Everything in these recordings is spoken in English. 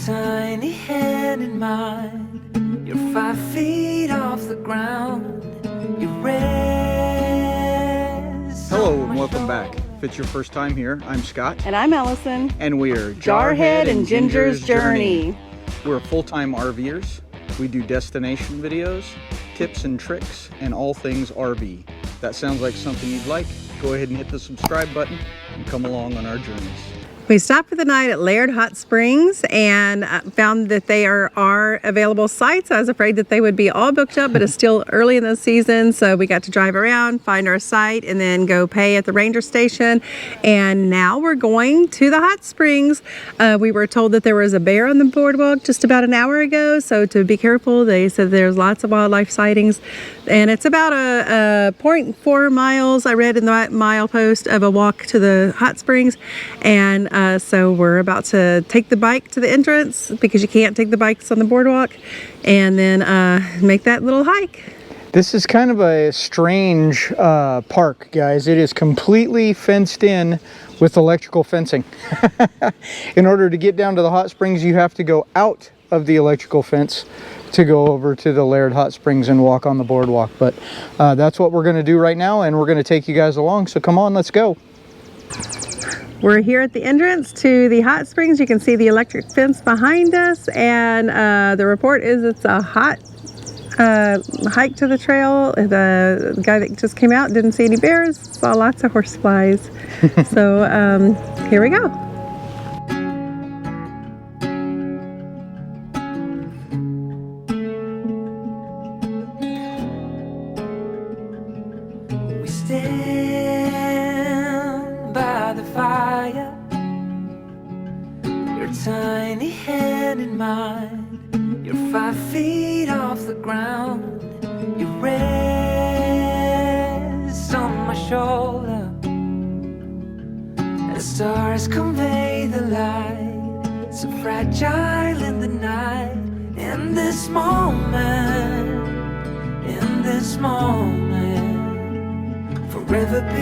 tiny hand in mine. You're 5 feet off the ground. You rest. Hello and welcome back. If it's your first time here, I'm Scott. And I'm Allison. And we are Jarhead and Ginger's Journey. We're full-time RVers. We do destination videos, tips and tricks, and all things RV. That sounds like something you'd like. Go ahead and hit the subscribe button and come along on our journeys. We stopped for the night at Laird Hot Springs and found that they are available sites. I was afraid that they would be all booked up, but it's still early in the season, so we got to drive around, find our site, and then go pay at the ranger station. And now we're going to the hot springs. We were told that there was a bear on the boardwalk just about an hour ago, so to be careful. They said there's lots of wildlife sightings, and it's about a 0.4 miles, I read in the mile post, of a walk to the hot springs. And so we're about to take the bike to the entrance because you can't take the bikes on the boardwalk, and then make that little hike. This is kind of a strange park, guys. It is completely fenced in with electrical fencing. In order to get down to the hot springs, you have to go out of the electrical fence to go over to the Laird Hot Springs and walk on the boardwalk. But that's what we're going to do right now, and we're going to take you guys along. So come on, let's go. We're here at the entrance to the hot springs. You can see the electric fence behind us, and the report is it's a hot hike to the trail. The guy that just came out didn't see any bears, saw lots of horseflies. So here we go. We stand by the fire, your tiny hand in mine. You're 5 feet off the ground. You rest on my shoulder. The stars convey the light, so fragile in the night. In this moment, forever be,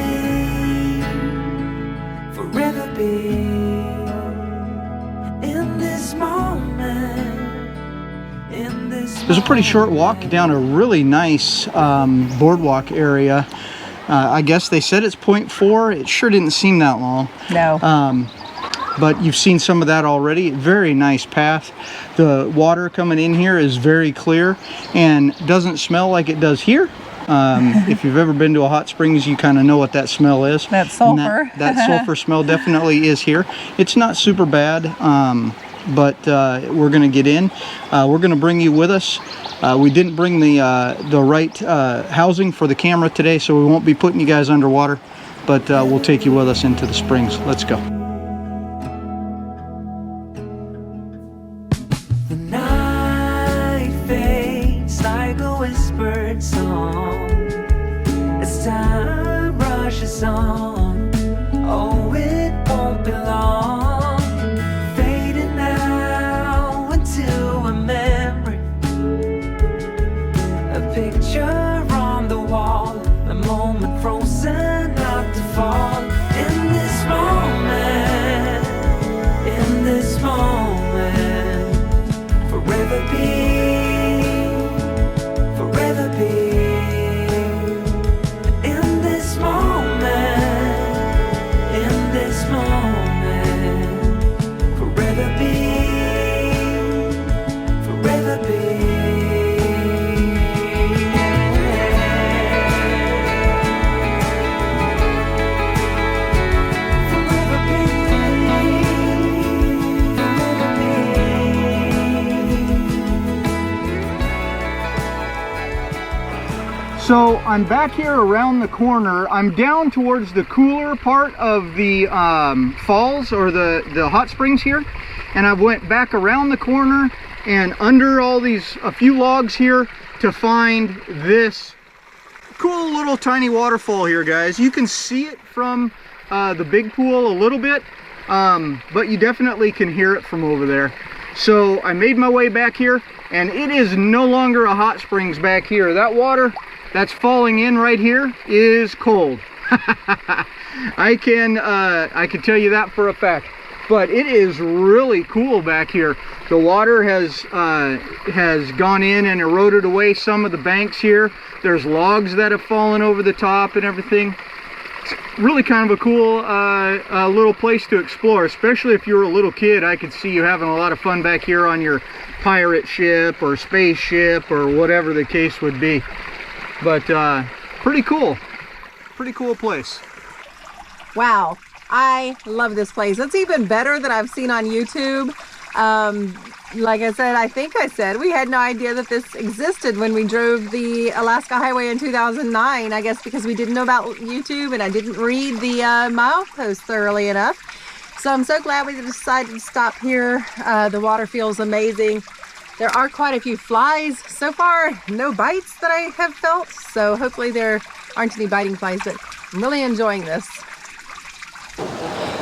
in this moment, There's a pretty short walk down a really nice boardwalk area. I guess they said it's 0.4. It sure didn't seem that long. No. But you've seen some of that already. Very nice path. The water coming in here is very clear and doesn't smell like it does here. If you've ever been to a hot springs, you kind of know what that smell is. That sulfur. That sulfur smell definitely is here. It's not super bad, but we're going to get in. We're going to bring you with us. We didn't bring the right housing for the camera today, so we won't be putting you guys underwater, but we'll take you with us into the springs. Let's go. the night fades like a whispered song as time rushes on. Oh, it won't be long, fading now into a memory, a picture on the wall, a moment frozen not to fall. In this moment, forever be, in this moment, forever be, forever be. So I'm back here around the corner. I'm down towards the cooler part of the falls, or the hot springs here, and I went back around the corner and under all these a few logs here to find this cool little tiny waterfall here, guys. You can see it from the big pool a little bit, but you definitely can hear it from over there. So I made my way back here, and it is no longer a hot springs back here. That water that's falling in right here is cold. I can tell you that for a fact. but it is really cool back here. The water has gone in and eroded away some of the banks here. There's logs that have fallen over the top and everything. It's really kind of a cool little place to explore, especially if you're a little kid. I could see you having a lot of fun back here on your pirate ship or spaceship or whatever the case would be. But pretty cool place. Wow, I love this place. It's even better than I've seen on YouTube. Like I said, I think I said, we had no idea that this existed when we drove the Alaska Highway in 2009, I guess because we didn't know about YouTube and I didn't read the milepost thoroughly enough. So I'm so glad we decided to stop here. The water feels amazing. There are quite a few flies. So far, no bites that I have felt. So hopefully there aren't any biting flies, but I'm really enjoying this.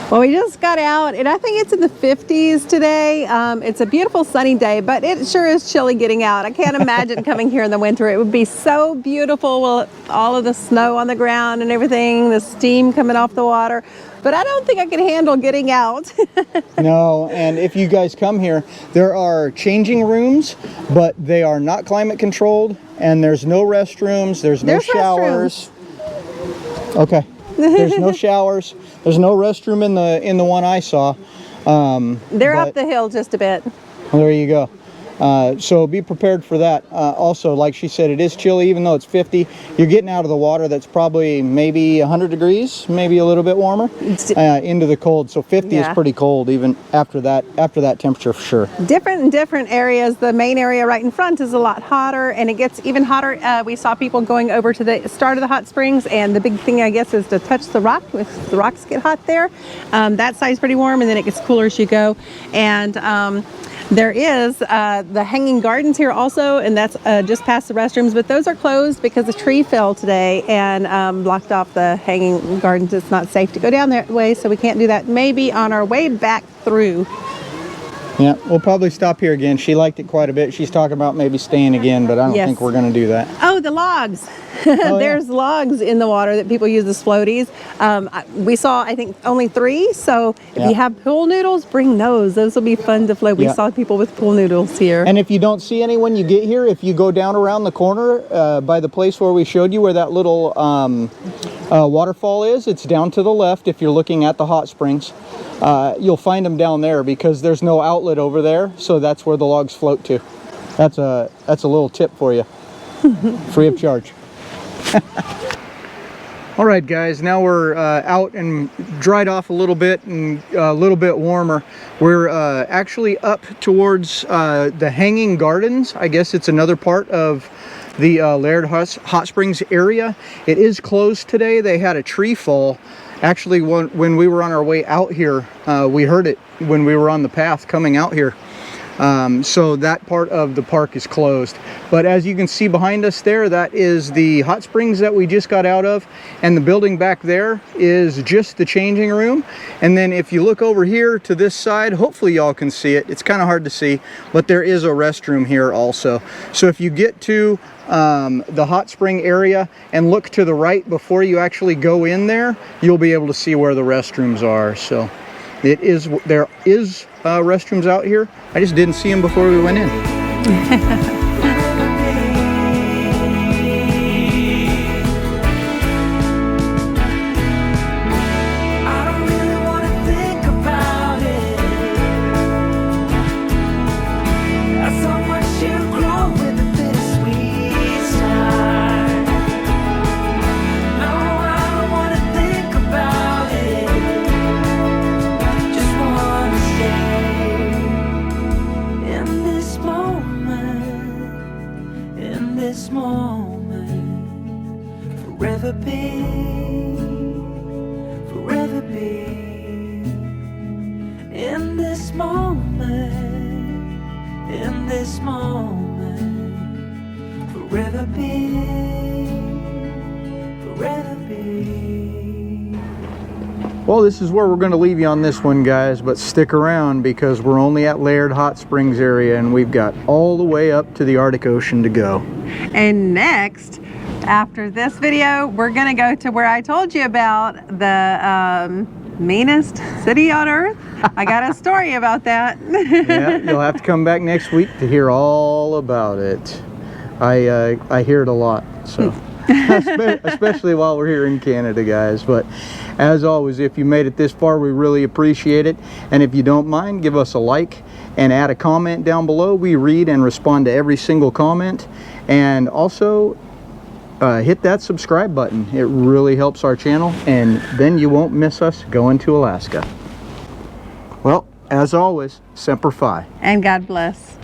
Well, we just got out and I think it's in the 50s today. It's a beautiful sunny day, but it sure is chilly getting out. I can't imagine coming here in the winter. It would be so beautiful with all of the snow on the ground and everything, the steam coming off the water. But I don't think I can handle getting out. No, and if you guys come here, there are changing rooms, but they are not climate controlled, and there's no restrooms, there's no showers. Okay. There's no showers. There's no restroom in the one I saw. They're up the hill just a bit. Well, there you go. So be prepared for that. Also, like she said, it is chilly, even though it's 50. You're getting out of the water that's probably maybe 100 degrees, maybe a little bit warmer, into the cold. So 50 is pretty cold, even after that temperature for sure. Different in different areas. The main area right in front is a lot hotter, and it gets even hotter. We saw people going over to the start of the hot springs, and the big thing, I guess, is to touch the rock. If the rocks get hot there, that side's pretty warm, and then it gets cooler as you go. And there is the hanging gardens here also, and that's just past the restrooms, but those are closed because a tree fell today and blocked off the hanging gardens. It's not safe to go down that way, so we can't do that. Maybe on our way back through. Yeah, we'll probably stop here again. She liked it quite a bit. She's talking about maybe staying again, but I don't think we're going to do that. Oh, the logs. There's logs in the water that people use as floaties. We saw, I think, only 3. So if you have pool noodles, bring those. Those will be fun to float. We saw people with pool noodles here. And if you don't see any when you get here, if you go down around the corner by the place where we showed you where that little waterfall is, it's down to the left if you're looking at the hot springs. You'll find them down there because there's no outlet over there, so that's where the logs float to. That's a little tip for you, free of charge. All right, guys, now we're out and dried off a little bit and a little bit warmer. We're actually up towards the Hanging Gardens. I guess it's another part of the Laird Hot Springs area. It is closed today. They had a tree fall. Actually, when we were on our way out here, we heard it when we were on the path coming out here. So that part of the park is closed. But as you can see behind us there, that is the hot springs that we just got out of. And the building back there is just the changing room. And then if you look over here to this side, hopefully y'all can see it. It's kind of hard to see, but there is a restroom here also. So if you get to the hot spring area and look to the right before you actually go in there, you'll be able to see where the restrooms are. So there is restrooms out here. I just didn't see them before we went in. This moment, forever be in this moment, forever be. Well, this is where we're going to leave you on this one, guys, but stick around because we're only at Laird Hot Springs area and we've got all the way up to the Arctic Ocean to go. And next, after this video, we're gonna go to where I told you about the meanest city on earth? I got a story about that. Yeah, you'll have to come back next week to hear all about it. I hear it a lot, so especially while we're here in Canada, guys. But as always, if you made it this far, we really appreciate it. And if you don't mind, give us a like and add a comment down below. We read and respond to every single comment. And also hit that subscribe button. It really helps our channel, and then you won't miss us going to Alaska. Well, as always, Semper Fi. And God bless.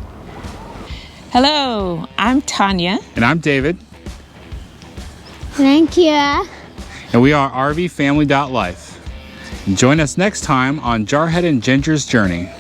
Hello, I'm Tanya. And I'm David. Thank you. And we are RVFamily.life. Join us next time on Jarhead and Ginger's Journey.